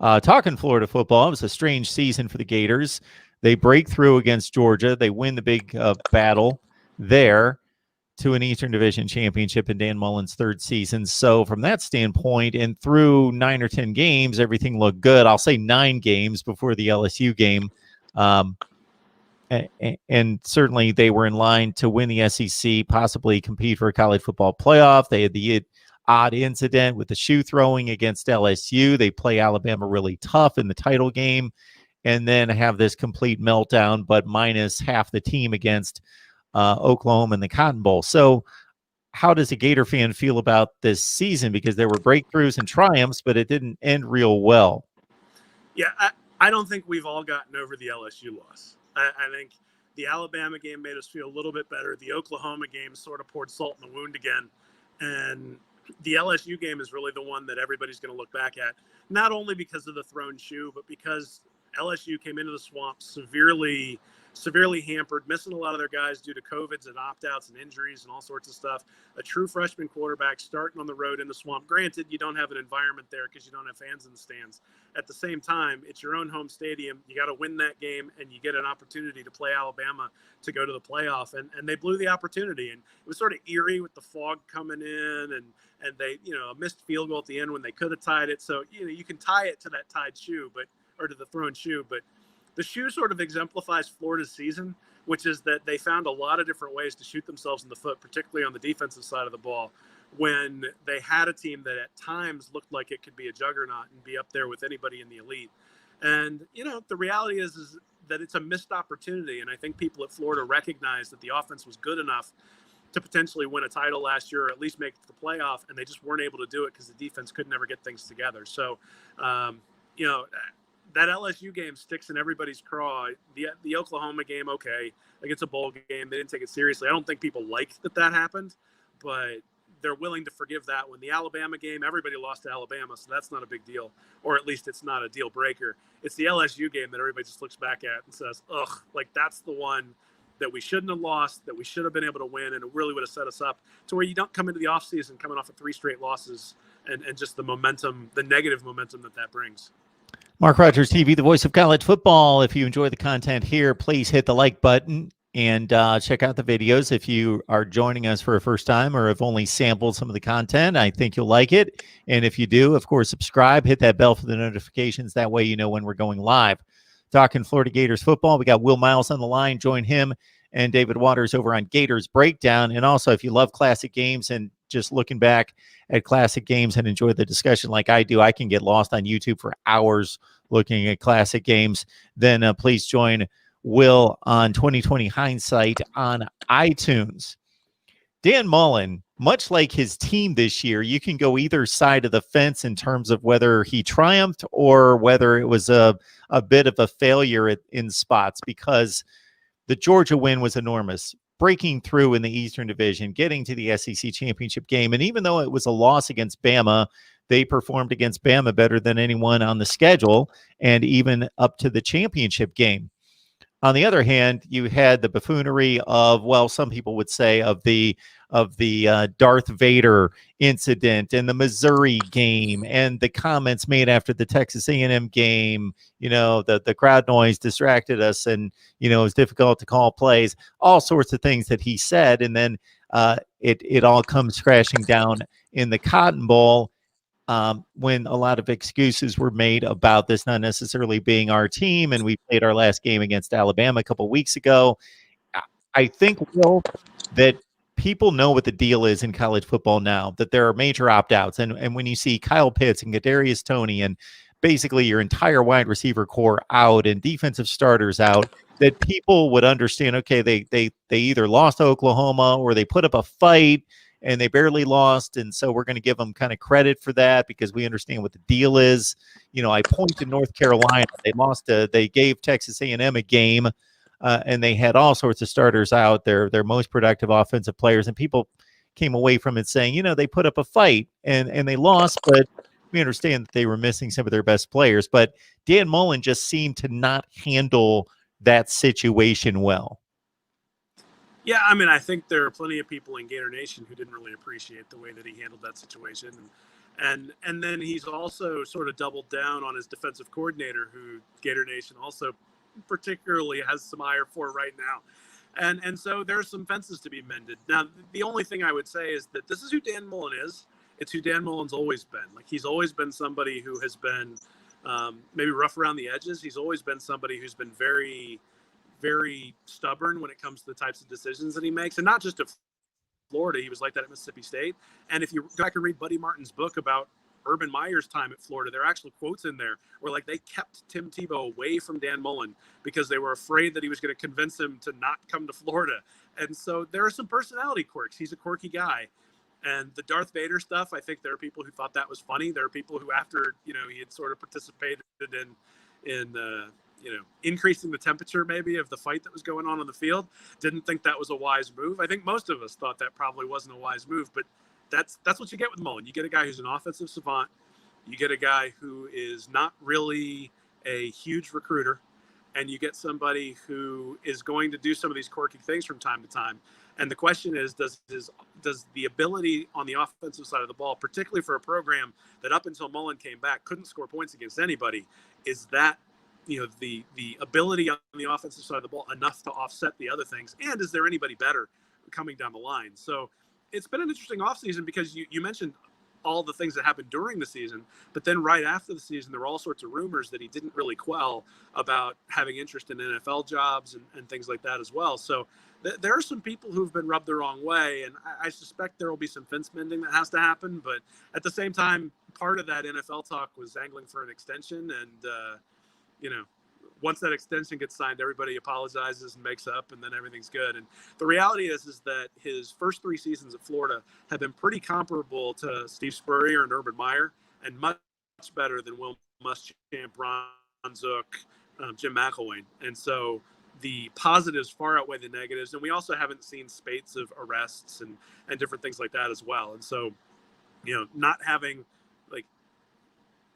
Talking Florida football, it was a strange season for the Gators. They break through against Georgia. They win the big battle there to an Eastern Division championship in Dan Mullen's third season. So from that standpoint, and through 9 or 10 games, everything looked good. I'll say 9 games before the LSU game. And certainly they were in line to win the SEC, possibly compete for a college football playoff. They had the odd incident with the shoe throwing against LSU. They play Alabama really tough in the title game and then have this complete meltdown, but minus half the team against Oklahoma in the Cotton Bowl. So how does a Gator fan feel about this season? Because there were breakthroughs and triumphs, but it didn't end real well. Yeah, I don't think we've all gotten over the LSU loss. I think the Alabama game made us feel a little bit better. The Oklahoma game sort of poured salt in the wound again. And the LSU game is really the one that everybody's going to look back at, not only because of the thrown shoe, but because LSU came into the swamp severely hampered, missing a lot of their guys due to COVIDs and opt-outs and injuries and all sorts of stuff. A true freshman quarterback starting on the road in the swamp. Granted, you don't have an environment there because you don't have fans in the stands. At the same time, it's your own home stadium. You got to win that game, and you get an opportunity to play Alabama to go to the playoff. And they blew the opportunity. And it was sort of eerie with the fog coming in, and they, a missed field goal at the end when they could have tied it. So, you can tie it to that tied shoe, or to the thrown shoe, but the shoe sort of exemplifies Florida's season, which is that they found a lot of different ways to shoot themselves in the foot, particularly on the defensive side of the ball, when they had a team that at times looked like it could be a juggernaut and be up there with anybody in the elite. And, the reality is that it's a missed opportunity. And I think people at Florida recognize that the offense was good enough to potentially win a title last year, or at least make the playoff, and they just weren't able to do it because the defense could never get things together. So, that LSU game sticks in everybody's craw. The Oklahoma game, okay, like it's a bowl game. They didn't take it seriously. I don't think people like that happened, but they're willing to forgive that one. The Alabama game, everybody lost to Alabama, so that's not a big deal, or at least it's not a deal breaker. It's the LSU game that everybody just looks back at and says, ugh, like that's the one that we shouldn't have lost, that we should have been able to win, and it really would have set us up to where you don't come into the offseason coming off of 3 straight losses and just the momentum, the negative momentum that brings. Mark Rogers TV, the voice of college football. If you enjoy the content here, please hit the like button and check out the videos. If you are joining us for a first time or have only sampled some of the content, I think you'll like it. And if you do, of course, subscribe, hit that bell for the notifications. That way you know when we're going live. Talking Florida Gators football, we got Will Miles on the line. Join him and David Waters over on Gators Breakdown. And also, if you love classic games and just looking back at classic games and enjoy the discussion like I do, I can get lost on YouTube for hours looking at classic games. Then please join Will on 2020 Hindsight on iTunes. Dan Mullen, much like his team this year, you can go either side of the fence in terms of whether he triumphed or whether it was a bit of a failure in spots, because the Georgia win was enormous. Breaking through in the Eastern Division, getting to the SEC championship game. And even though it was a loss against Bama, they performed against Bama better than anyone on the schedule and even up to the championship game. On the other hand, you had the buffoonery of, well, some people would say of the Darth Vader incident and the Missouri game and the comments made after the Texas A&M game. The crowd noise distracted us, and it was difficult to call plays. All sorts of things that he said, and then it all comes crashing down in the Cotton Bowl. When a lot of excuses were made about this not necessarily being our team, and we played our last game against Alabama a couple weeks ago. I think, Will, that people know what the deal is in college football now, that there are major opt-outs. And when you see Kyle Pitts and Kadarius Toney and basically your entire wide receiver core out and defensive starters out, that people would understand, okay, they either lost to Oklahoma or they put up a fight and they barely lost, and so we're going to give them kind of credit for that because we understand what the deal is. I point to North Carolina. They gave Texas A&M a game, and they had all sorts of starters out, their most productive offensive players, and people came away from it saying, they put up a fight, and they lost, but we understand that they were missing some of their best players. But Dan Mullen just seemed to not handle that situation well. Yeah, I mean, I think there are plenty of people in Gator Nation who didn't really appreciate the way that he handled that situation. And then he's also sort of doubled down on his defensive coordinator, who Gator Nation also particularly has some ire for right now. And so there's some fences to be mended. Now, the only thing I would say is that this is who Dan Mullen is. It's who Dan Mullen's always been. Like, he's always been somebody who has been maybe rough around the edges. He's always been somebody who's been very, very stubborn when it comes to the types of decisions that he makes, and not just at Florida. He was like that at Mississippi State. And if you go back and read Buddy Martin's book about Urban Meyer's time at Florida, there are actual quotes in there where, like, they kept Tim Tebow away from Dan Mullen because they were afraid that he was going to convince him to not come to Florida. And so there are some personality quirks. He's a quirky guy. And the Darth Vader stuff, I think there are people who thought that was funny. There are people who, after, you know, he had sort of participated in increasing the temperature maybe of the fight that was going on the field, didn't think that was a wise move. I think most of us thought that probably wasn't a wise move, but that's what you get with Mullen. You get a guy who's an offensive savant. You get a guy who is not really a huge recruiter, and you get somebody who is going to do some of these quirky things from time to time. And the question is, does the ability on the offensive side of the ball, particularly for a program that up until Mullen came back couldn't score points against anybody, is that, you know, the ability on the offensive side of the ball enough to offset the other things? And is there anybody better coming down the line? So it's been an interesting offseason, because you mentioned all the things that happened during the season, but then right after the season, there were all sorts of rumors that he didn't really quell about having interest in NFL jobs and things like that as well. So there are some people who've been rubbed the wrong way, and I suspect there will be some fence mending that has to happen. But at the same time, part of that NFL talk was angling for an extension, and once that extension gets signed, everybody apologizes and makes up, and then everything's good. And the reality is that his first 3 seasons at Florida have been pretty comparable to Steve Spurrier and Urban Meyer, and much better than Will Muschamp, Ron Zook, Jim McElwain. And so the positives far outweigh the negatives. And we also haven't seen spates of arrests and different things like that as well. And so,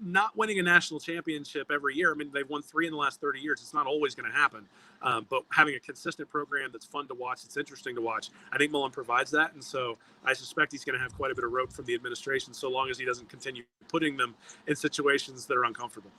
not winning a national championship every year. I mean, they've won 3 in the last 30 years. It's not always going to happen. But having a consistent program that's fun to watch, it's interesting to watch, I think Mullen provides that. And so I suspect he's going to have quite a bit of rope from the administration, so long as he doesn't continue putting them in situations that are uncomfortable.